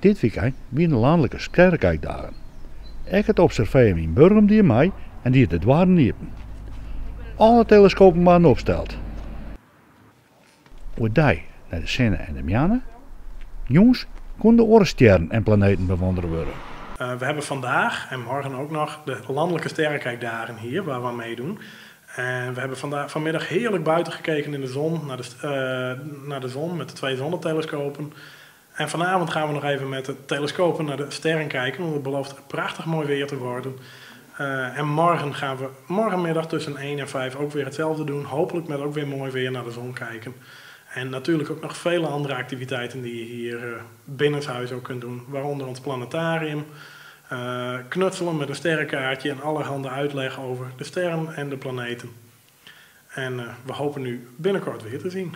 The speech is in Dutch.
Dit weekend weer de landelijke sterrenkijkdagen. Ik het observeren in Burgum die mij en die het waren niepen. Alle telescopen waren opgesteld. Hoe die naar de Senne en de Miane. Jongens konden de oorsterren en planeten bewonderen worden. We hebben vandaag en morgen ook nog de landelijke sterrenkijkdagen hier waar we aan meedoen. En we hebben vanmiddag heerlijk buiten gekeken in de zon, naar de zon met de 2 zonnetelescopen. En vanavond gaan we nog even met de telescopen naar de sterren kijken, want het belooft prachtig mooi weer te worden. En morgen gaan we morgenmiddag tussen 1 en 5 ook weer hetzelfde doen. Hopelijk met ook weer mooi weer naar de zon kijken. En natuurlijk ook nog vele andere activiteiten die je hier binnenshuis ook kunt doen. Waaronder ons planetarium, knutselen met een sterrenkaartje en allerhande uitleg over de sterren en de planeten. En we hopen nu binnenkort weer te zien.